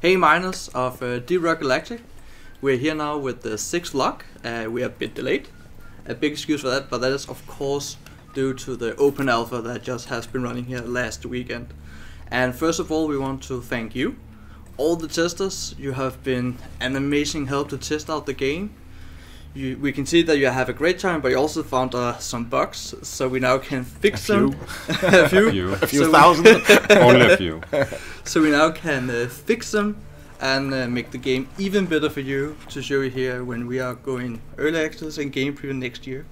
Hey miners of D-Rock Galactic, we're here now with the 6th log. We are a bit delayed, a big excuse for that, but that is of course due to the open alpha that just has been running here last weekend. And first of all, we want to thank you, all the testers. You have been an amazing help to test out the game. We can see that you have a great time, but you also found some bugs, so we now can fix them. A few thousand. Only a few. So we now can fix them and make the game even better for you, to show you here when we are going early access and game preview next year.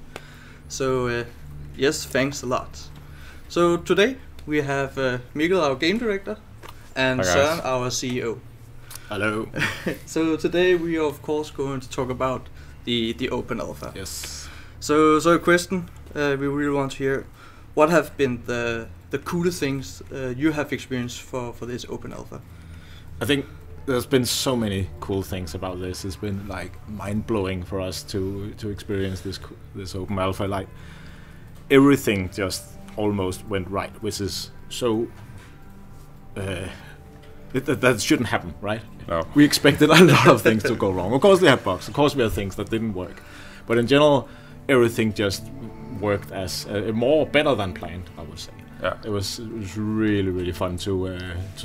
So yes, thanks a lot. So today we have Mikkel, our game director, and Søren, our CEO. Hello. So today we are of course going to talk about the open alpha. Yes. So a question we really want to hear: what have been the coolest things you have experienced for this open alpha? I think there's been so many cool things about this. It's been like mind blowing for us to experience this open alpha. Like everything just almost went right, which is so. That shouldn't happen, right? No. We expected a lot of things to go wrong. Of course we had bugs, of course we had things that didn't work. But in general, everything just worked as better than planned, I would say. Yeah. It was really, really fun to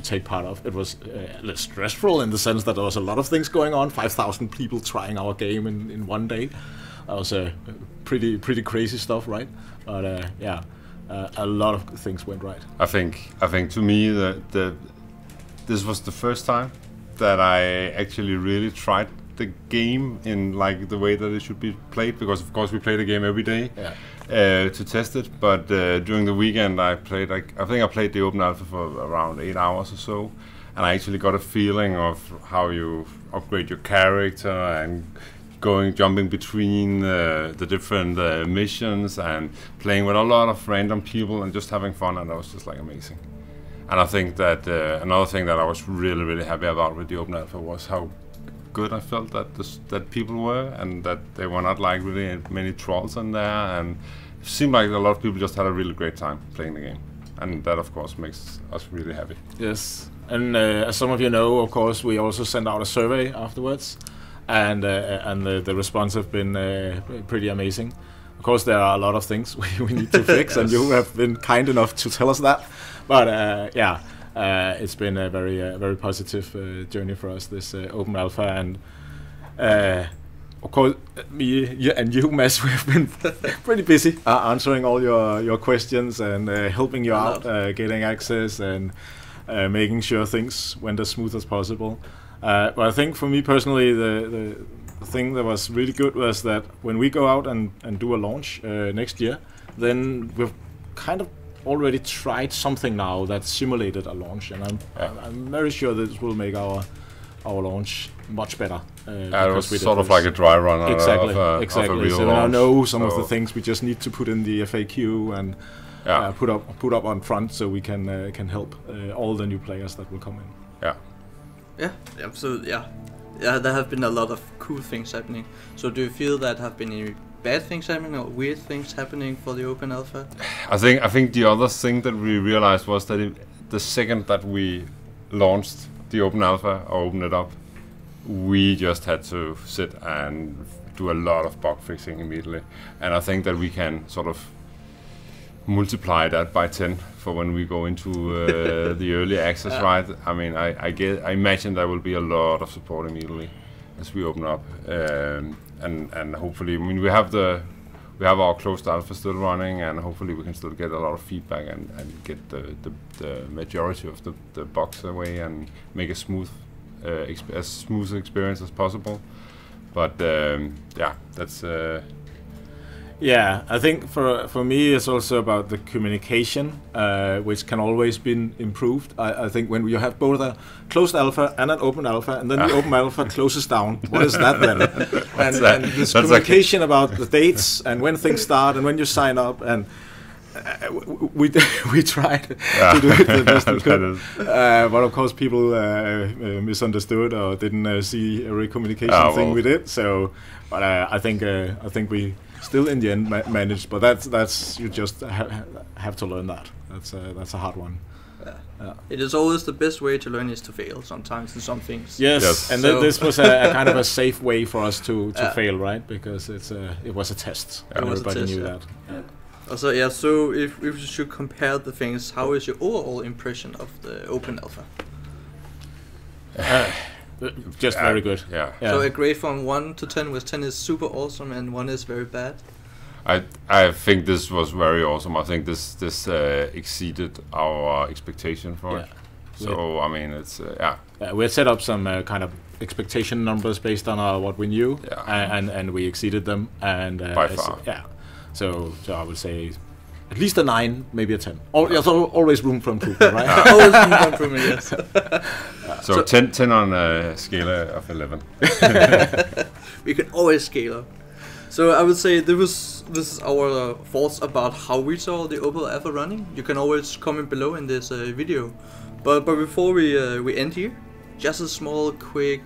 take part of. It was less stressful in the sense that there was a lot of things going on. 5,000 people trying our game in one day. That was pretty crazy stuff, right? But yeah, a lot of things went right. I think to me this was the first time that I actually really tried the game in like the way that it should be played, because of course we play the game every day to test it. But during the weekend I played, I think I played the open alpha for around 8 hours or so, and I actually got a feeling of how you upgrade your character and jumping between the different missions and playing with a lot of random people and just having fun, and that was just like amazing. And I think that another thing that I was really, really happy about with the open alpha was how good I felt that people were, and that they were not like really many trolls in there, and it seemed like a lot of people just had a really great time playing the game, and that of course makes us really happy. Yes, and as some of you know, of course, we also sent out a survey afterwards, and the response have been pretty amazing. Of course, there are a lot of things we need to fix, and you have been kind enough to tell us that. But yeah, it's been a very positive journey for us, this open alpha, and of course me and you, Mads, we have been pretty busy answering all your questions and helping you out, getting access and making sure things went as smooth as possible. But I think for me personally, the thing that was really good was that when we go out and do a launch next year, then we've kind of already tried something now that simulated a launch, and I'm very sure this will make our launch much better. It was sort of like a dry run of a real so launch. I know some of the things we just need to put in the FAQ and put up on front, so we can help all the new players that will come in. Yeah, absolutely. Yeah, there have been a lot of cool things happening. So do you feel that have been any bad things happening or weird things happening for the open alpha? I think the other thing that we realized was that the second that we launched the open alpha or opened it up, we just had to sit and do a lot of bug fixing immediately. And I think that we can sort of multiply that by 10 for when we go into the early access, right? I mean, I imagine there will be a lot of support immediately as we open up, and hopefully, I mean, we have our closed alpha still running, and hopefully we can still get a lot of feedback and get the majority of the bugs away and make a as smooth experience as possible. But yeah, that's. Yeah, I think for me it's also about the communication, which can always be improved. I think when you have both a closed alpha and an open alpha, and then the open alpha closes down, what is that then? And this communication about the dates and when things start and when you sign up, and we tried to do it the best we could, but of course people misunderstood or didn't see every communication thing we did. So, but I think still in the end managed. But that's you just have to learn that. That's a hard one. Yeah. It is always the best way to learn is to fail sometimes in some things. Yes. And this was a kind of a safe way for us to fail, right? Because it was a test. Everybody knew that. Also, so if we should compare the things, how is your overall impression of the open alpha? Just very good. Yeah. So a grade from 1 to 10, where 10 is super awesome and 1 is very bad. I think this was very awesome. I think this exceeded our expectation for it. So I mean, it's we had set up some kind of expectation numbers based on what we knew, and we exceeded them. And by far, So I would say at least a 9, maybe a 10. There's always room for improvement, right? Always room for improvement, yes. So 10 on a scale of 11. We can always scale up. So I would say this is our thoughts about how we saw the open alpha running. You can always comment below in this video. But before we end here, just a small quick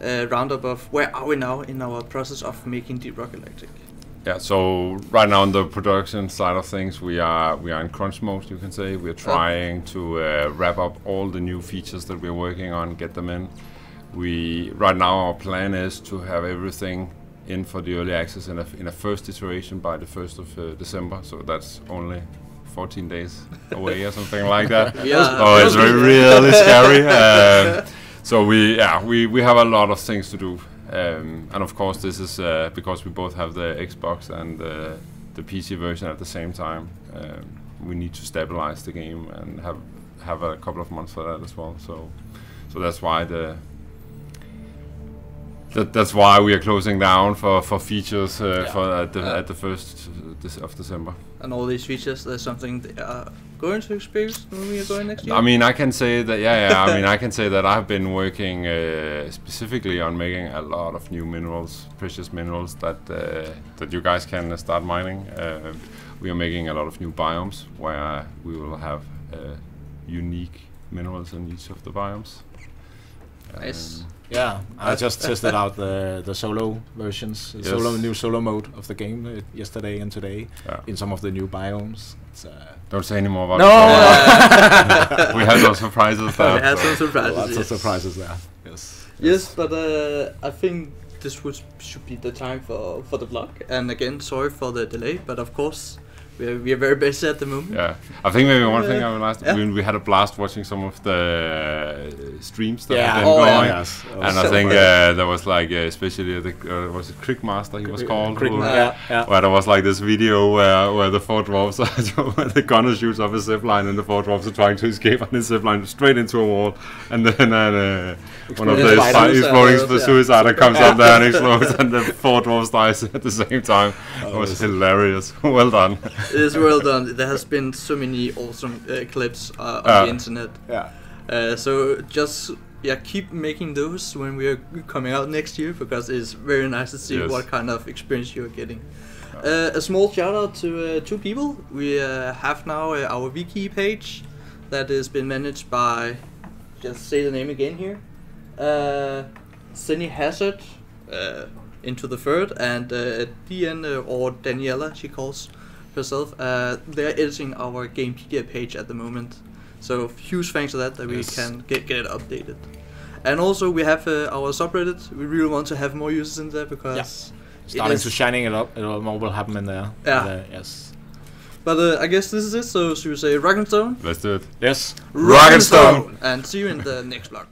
roundup of where are we now in our process of making Deep Rock Galactic. Yeah, so right now on the production side of things, we are in crunch mode, you can say. We're trying to wrap up all the new features that we're working on, get them in. Right now our plan is to have everything in for the early access in a first iteration by the 1st of December. So that's only 14 days away or something like that. Oh, it's really scary. So we have a lot of things to do. And of course this is because we both have the Xbox and the PC version at the same time. We need to stabilize the game and have a couple of months for that as well. So that's why that's why we are closing down for features at the 1st of December. And all these features, there's something they are going to experience when we are going next year? I mean, I can say that, I mean, I can say that I've been working specifically on making a lot of new minerals, precious minerals that you guys can start mining. We are making a lot of new biomes where we will have unique minerals in each of the biomes. Nice. Yeah, I just tested out the solo versions, new solo mode of the game yesterday and today in some of the new biomes. Don't say any more about it. We have some surprises there. We have some surprises. Lots of surprises there. Yes. Yes, but I think this should be the time for the vlog. And again, sorry for the delay, but of course we are very busy at the moment. Yeah, I think maybe one thing I would like we had a blast watching some of the streams that have been going. Yes. And I think there was like especially the was it Crickmaster he was called, where there was like this video where the 4 dwarves where the gunner shoots off his zipline and the 4 dwarves are trying to escape on his zipline straight into a wall, and then one of the exploding suicider comes up there and explodes, and the 4 dwarves dies at the same time. It was hilarious. Well done. It is well done. There has been so many awesome clips on the internet. So just keep making those when we are coming out next year, because it's very nice to see what kind of experience you are getting. A small shout out to 2 people. We have now our wiki page that has been managed by, just say the name again here, XENYHAZARD into the third, and DN or Daniella she calls herself. They're editing our Gamepedia page at the moment, so huge thanks to that we can get it updated. And also we have our subreddit. We really want to have more users in there, because starting to shining it up. More will happen in there. Yes. But I guess this is it. So should we say rock and stone? Let's do it. Yes. Rock and stone, and see you in the next vlog.